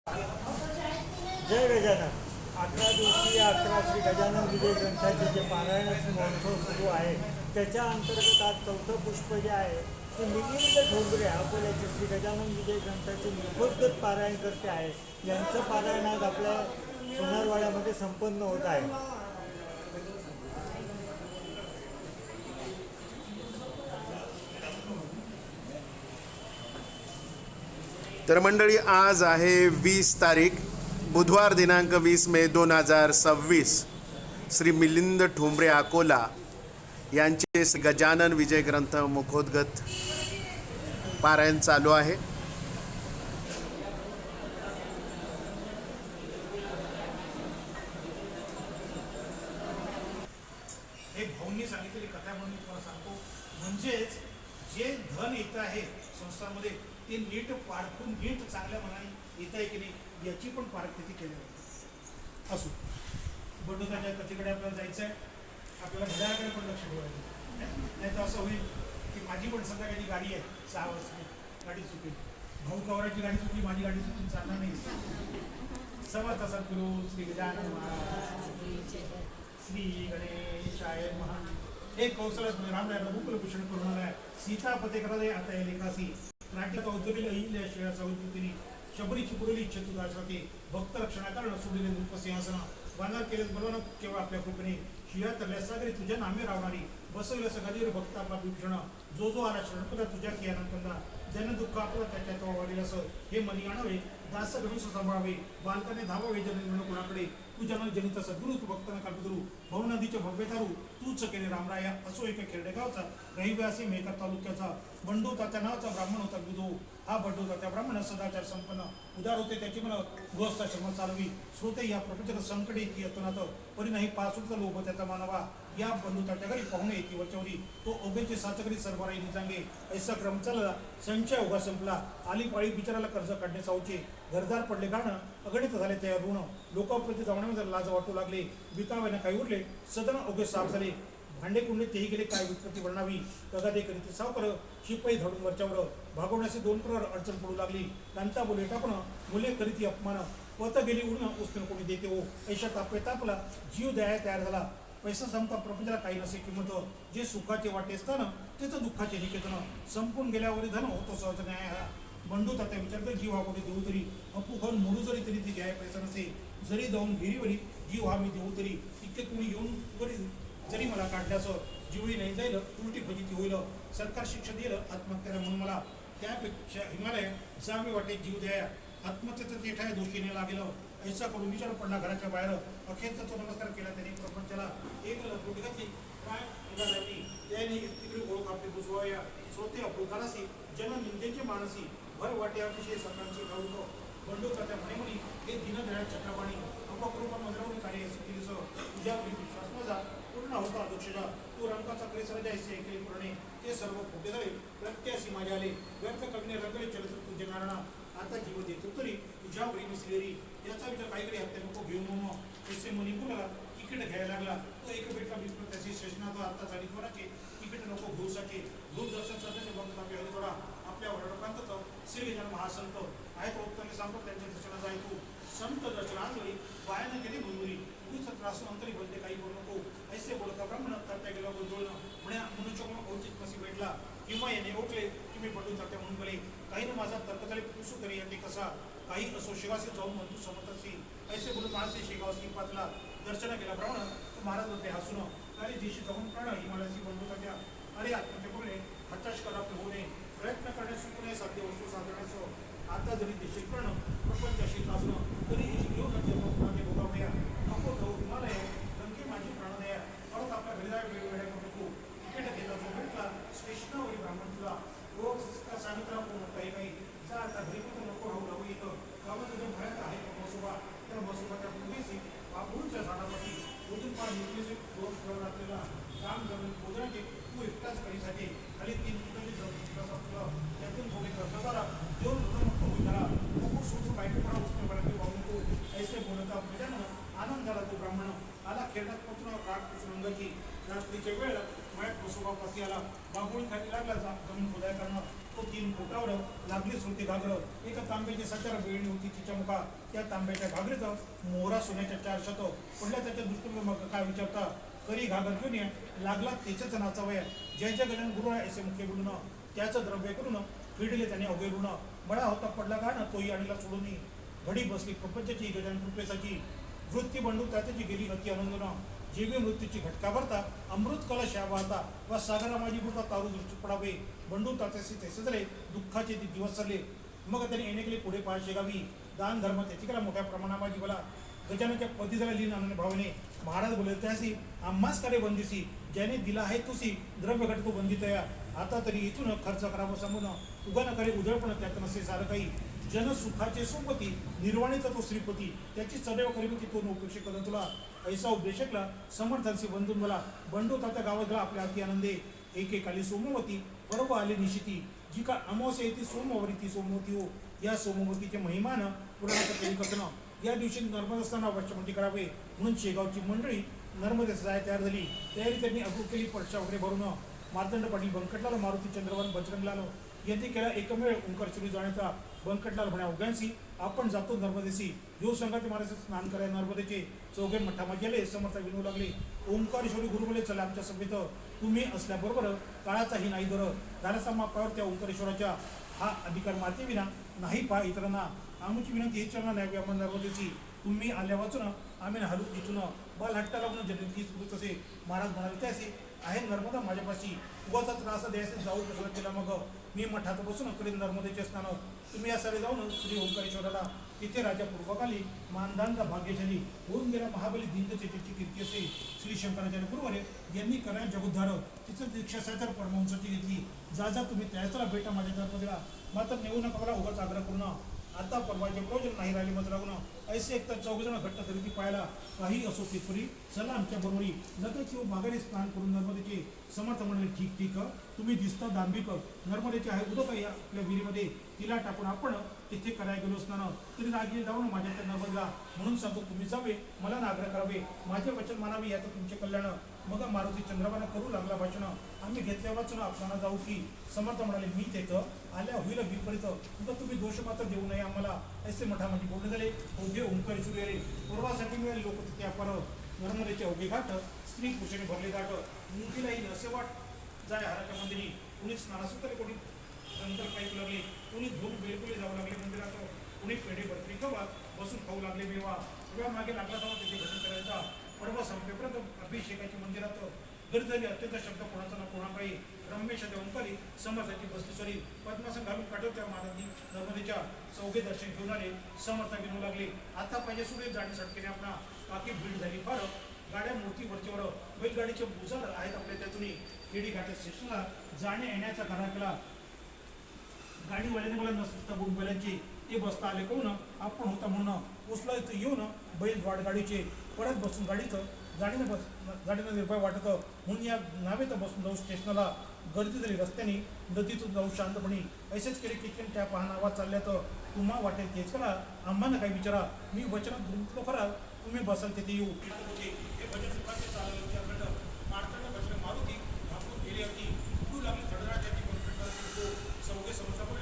जय गजानन. 11 दिवसीय 11 श्री गजानन विजय ग्रंथाचे जे पारायण महोत्सव सुरू आहे त्याच्या अंतर्गत आज चौथं पुष्प जे आहे ते मिलिंद ठोंबरे अकोल्याचे श्री गजानन विजय ग्रंथाचे मुखोद्गत पारायण करते आहे. यांचं पारायण आज आपल्या सोनारवाड्यामध्ये संपन्न होत आहे. तर मंडळी, आज आहे 20 तारीख, बुधवार दिनांक 20 मे 2026. श्री मिलिंद ठोंबरे अकोला यांचे श्री गजानन विजय ग्रंथ मुखोद्गत पारायण चालू आहे. एक भाऊंनी सांगितलेली कथा म्हणून मी तुम्हाला सांगतो. म्हणजेच जे धन येत आहे संस्थांमध्ये ते नीट पारखून नीट चांगल्या मनाने येत आहे की नाही याची पण पारखती केली जाते. असो, बंडोताच्या कथेकडे आपल्याला जायचं आहे, आपल्याला घड्याळाकडे पण लक्ष ठेवायचं. नाही तर असं होईल की माझी पण संध्याकाळी गाडी आहे 6 वाजता, गाडी चुकेल. भाऊ कवराची गाडी चुकली, माझी गाडी चुकून चालणार नाही. समर्थ सद्गुरू श्री गजानन महाराज श्री गणेशाय महा. हे कौशल राम रघुकुल भूषण करुणालय सीतापते करादे आता या लेखासी राज्यात औद्योगिक अहिल्या शिळा सौद्युतीने शबरीची पुरवली चतुर्दासते भक्त रक्षणाकरण सोडले रूप सिंहासन बांधर केले बलवान केवळ आपल्या कृपेने शिया तरल्या सागरी तुझ्या नामे रावणारी बसवलं सगळीवर भक्त आपला भूषण जो जो आला शरणपदा तुझ्या कियानंदा जन दुःख आपलं त्याच्यात वाढेल असं हे मनी आणावे दास गणूस सांभाळावे बालकाने धावावे जन कोणाकडे तू जन जनित सद्गुरु तू भक्तांना कापितरू भव नदीच्या भव्य तारू तूच केले रामराया. असो एका खेरडेगावचा रहिवासी मेहकर तालुक्याचा बंडू तात्या नावाचा ब्राह्मण होता बुधो. हा बंडू तात्या ब्राह्मण सदाचार संपन्न उदार होते. त्याची मला गृहस्थाश्रम चालवी श्रोते या प्रपंचात संकट येते अतनात परी नाही पासूनचा लोभ त्याचा मानवा. या बंडू तात्या घरी पाहुणे येते वरच्यावरी तो ओबेचे साचकरी सरबराई निजांगे ऐसा क्रम चालला. संचय उभा संपला. आली पाळी बिचाराला कर्ज काढणे सावचे घरदार पडले कारण अगणित झाले त्या ऋण लोकांप्रती जाण्यामध्ये लाज वाटू लागले. विकावेना काही उरले सदन ओघे साफ झाले. भांडे कुंडे तेही गेले काय विकृती वर्णावी तगादे करीत सावकर शिपाई धडून वरच्यावर भागवण्याचे 2 प्रहर अडचण पडू लागली. कांता बोले टापण मुले करीती अपमान पत गेली उडणं उस्तन कोणी देते हो ऐशा तापे तापला जीव द्याय तयार झाला. पैसा संपता प्रपंचाला काही नसे किंमत जे सुखाचे वाटे असताना त्याचं दुःखाचे निकेतन संपून गेल्यावर धन होतो सहज न्याय. हा बंडू तात्या विचारतो जीव हा कोणी देऊ तरी अपू खाऊन मोडू जरी तरी ती घ्याय पैसा नसे जरी जाऊन विहिरीवरी जीव हा मी देऊ तरी इतके कोणी येऊन वरी जरी मला काढल्याचं जीवही नाही जाईल उलटी फजिती होईल. सरकार शिक्षा देईल आत्महत्याला म्हणून मला त्यापेक्षा हिमालय जावे वाटे जीव द्याया. आत्महत्येचं तेठाय दोषीने लागेल ऐसा करून विचार पडला घराच्या बाहेर. अखेरचा तो नमस्कार केला त्यांनी प्रपंचाला एक लपटी घातली काय निघाली त्याने तिकडे ओळख आपली बुजवाया. श्रोते अपृतारासी जन निंदेचे मानसी भर वाटे अतिशय सकाळची घालतो. बंडू तात्या म्हणे हे दीनदयाळ चक्रवाणी अपकृपा मजरवणी कार्य केली तुझ्या विश्वास माझा पूर्ण होता अध्यक्षजा तू रंगाचा परिसर जायचे ऐकले पूर्णे ते सर्व खोटे झाले प्रत्याशी माझे आले व्यर्थ कविने रंगले चरित्र तुझे नारणा आता जीव देतो तरी तुझ्या वरी मिसलेरी. याचा विचार काहीकडे हत्या नको घेऊन मग ऐसे मुनी मुलाला तिकीट घ्यायला लागला. तो एक बेटा विष्णू त्याची शेषनाथ आता झाली कोणाचे तिकीट नको घेऊ सके. दूरदर्शन सध्याचे बंद आपल्या थोडा आपल्या वडप्रांत श्री गजानन महासंत आहेत उत्तम सांगतो त्यांच्या दर्शनात जाय तू संत दर्शनात वेळी वायानं गेली मुलमुरी तूच त्रासून अंतरी बोलते काही बोलू नको ऐसे बोलता ब्राह्मण तात्या गेला गोंधळणं म्हणा मनुष्य औचित कशी भेटला किंवा याने ओळखले की मी पडून तात्या म्हणून बोले काही न माझा तर्क झाले पुसू तरी याते कसा काही असो शिवासी जाऊन म्हणतो समत असेल ऐसे बोलून माणसे शेगावसी पातला दर्शन केला ब्राह्मण तर महाराज बोलते हसून काही दिवशी जाऊन प्राण हिमालयाची बंधू तात्या अरे आत्महत्या बोलणे हताश करा होऊ नये प्रयत्न करण्यास सुकणे साध्य वस्तू साधण्याचं आता जरी देशील प्रण प्रपंचाशी असणं तरी घेऊन जन्म भोगावया नको जाऊ हिमालय लंके माझी प्राणदया परत आपल्या घरी जाय वेळवेळ्या नको तिकीट घेता जो भेटला स्टेशनावरील ब्राह्मण तुला रोग सांगितला काही काही जा आता घरी पण नको राहू राहू येतं गावात तुझ्या भयात आहे मसोबा त्या मसोबाच्या पूर्वीशी बाबूंच्या झाडापाशी रोजून पार निर्मिती रोज ठेवून आपल्याला काम जमीन पोजण्याचे तू एकटाच कधीसाठी खाली 3 तुला त्यातून थोडी कर्तकाला देऊन करा नको सोडून बायकोपणा वस्तू मला वाहून तो ऐसे बोलता प्रजानं आनंद झाला. तो ब्राह्मण आला खेळण्यात पोचून राग रंगाची रात्रीच्या वेळ मळ्यात मसोबापाशी आला बाबूळी खाली लागला जमीन खोदाय करणं तो 3 फुटावर लागलीच होती घागर. एका तांब्याची 7 वेळी होती तिच्या मुखा. त्या तांब्याच्या घागरीत मोहरा सोन्याच्या 4 शत पडल्या. त्याच्या दृष्टीने मग काय विचारता करी घागर घेऊन ये लागला त्याच्याच नाचावया. जय जय गजानन गुरु आहे असे मुखे बोलून त्याचं द्रव्य करून फिडले त्याने अवघे ऋण. बळा होता पडला गाणं तोही आणला सोडून घडी बसली प्रपंचाची गजानन कृपेसाची. वृत्ती बंडू त्याची गेली अति आनंदून. जीवी मृत्यूची घटका भरता अमृत कलश या वाहता व सागरा माझी भूता तारू दृष्टी पडावे. बंडू तात्याशी ते सजले दुःखाचे ते दिवस चालले. मग त्याने येणे गेले पुढे 500 गावी. दान धर्म त्याची केला मोठ्या प्रमाणात माझी बोला. गजानच्या पदी झाला लीन आनंद भावने. महाराज बोले त्यासी आम्हाच करे बंदिसी. ज्याने दिला आहे तुसी द्रव्य घट तो बंदित या. आता तरी इथून खर्च करावं सांगून उगा न करे उधळपण त्यात नसे सारं काही. जन सुखाचे सोबती निर्वाणीचा तो श्रीपती. त्याची सदैव करीबती तो नोपेक्षे करून तुला. ऐसा उपदेशकला समर्थांशी बंधून मला. बंडू तात्या गावात गेला आपल्या अति आनंदे. एकेकाली सोमवती पर्व आले निशिती. जी का अमावस्या येते सोमवारी ती सोमवती हो. या सोमवतीचे महिमान पुराणाचं कधी कथन. या दिवशी नर्मदास्थान अवश्यमती करावे म्हणून शेगावची मंडळी नर्मदेस जाय तयार झाली. तयारी त्यांनी अगोदर केली. पक्षा वगैरे भरून मार्तंड पाटील बंकटलाल मारुती चंद्रवान बजरंगलाल यांनी केला एकमेळ ओंकारश्री जाण्याचा. बंकटलाल म्हणे अवघ्यांशी आपण जातो नर्मदेशी. यो संघाचे महाराज स्नान कराय नर्मदेचे. चौघे मठामा गेले समर्थ विनू लागले. ओंकारेश्वरी गुरु बोले चला आमच्या सभेत तुम्ही असल्याबरोबर काळाचाही नाही दर. दाराचा मापावर त्या ओंकारेश्वराच्या हा अधिकार माते विना नाही पहा इतरांना. आमची विनंती हेच चरणा न्यावी आपण नर्मदेची. तुम्ही आल्या वाचून आम्ही हलू तिथून बाल हट्टा लागून जनती सुरू तसे. महाराज म्हणाले त्याचे आहे नर्मदा माझ्यापाशी. उगाचा त्रास द्यायचे जाऊ कशाला केला मग. मी मठात बसून करीन नर्मदेचे स्नान. तुम्ही या सारे जाऊन श्री ओंकारेश्वराला. तिथे राजा पूर्वकाली मानदानचा भाग्यशाली होऊन गेला महाबली दिंडचे त्याची कीर्ती असे. श्री शंकराचार्य गुरुवारे यांनी करा जगोद्धार. तिचं दीक्षा सातर परमहंसाची घेतली. जा जा तुम्ही त्याच्याला भेटा माझ्या नर्मदेला. मात्र नेऊ नका मला उगाच आग्रह करून. आता परवाचे प्रयोजन नाही राहिले मत लागून. ऐसे एकतर 4 जण घट्ट तरी ती पाहायला. काही असो तिथपुरी चला आमच्या बरोबरी. नकळची व माघारी स्नान करून नर्मदेचे. समर्थ म्हणले ठीक ठीक तुम्ही दिसता दांभिक. नर्मदेचे आहे उदक या आपल्या विहिरीमध्ये. तिला टाकून आपण तिथे करायला गेलो स्नान. तरी रागी जाऊन माझ्या त्या नर्मदेला. म्हणून सांगतो तुम्ही जावे मला ना आग्रह करावे. माझे वचन मानावे याचं तुमचे कल्याण. मग मारुती चंद्रबाना करू लागला भाषण. आम्ही घेतल्या वाचून आपल्याला जाऊ की. समर्थ म्हणाले मी तेथं आल्या होईल विपरीत. तुमचा तुम्ही दोष मात्र देऊ नये आम्हाला. ऐसे मठामध्ये बोलणे झाले. ओघे ओंकारेश्वरी रे पूर्वासाठी मिळाले लोक तिथे अपार. नर्मदेचे अवघे घाट स्त्री पुरुषाने भरले दाट. मुंगीलाही असे वाट जाय हराच्या मंदिरी. कुणी स्नानासूत्र कोणी नंतर पाईप लागले. कुणी धूप बेलकुले जाऊ लागले मंदिरात. कुणी पेढे भरती गव्हा बसून खाऊ लागले मेवा. तेव्हा मागे लागला जावा तिथे भजन करायचा. पर्व संपेपर्यंत अभिषेकाची मंदिरात गर्दी झाली. अत्यंत शब्द कोणाचा ना कोणाकडे. रमेश ओंकारी समर्थाची बसलेश्वरी. पद्मासन घालून काढत त्या महाराजांनी नर्मदेच्या 4 दर्शन घेऊन आले. समर्थ विनू लागले. आता पाहिजे सुरे जाणी सटकेने आपणा. बाकी भीड झाली फार. गाड्या मूर्ती वरचेवर बैलगाडीचे बुजाड आहेत आपल्या त्यातून. खेडी घाटात स्टेशनला जाण्या येण्याचा घरा केला. गाडीवाल्याने मला नसता बुड बैलांची. ते बसता आले कोण आपण होता म्हणून. उचला इथं येऊन बैल गाडीचे परत बसून गाडीचं गाडीनं निर्भय वाटत. म्हणून या नावेत बसून जाऊ स्टेशनला. गर्दी झाली रस्त्याने नदीतून जाऊ शांतपणे. असेच केले किचन त्या पाहणा आवाज चालल्यात. तुम्हा वाटेल तेच करा आम्हाला काही विचारा. मी वचनात गुंतलो खरा तुम्ही बसाल तिथे येऊ. हे भजन सुखाचे चाललं मारताना भजन मारुती आपण गेली होती. उडू लागली धडराच्या ती 4 समोर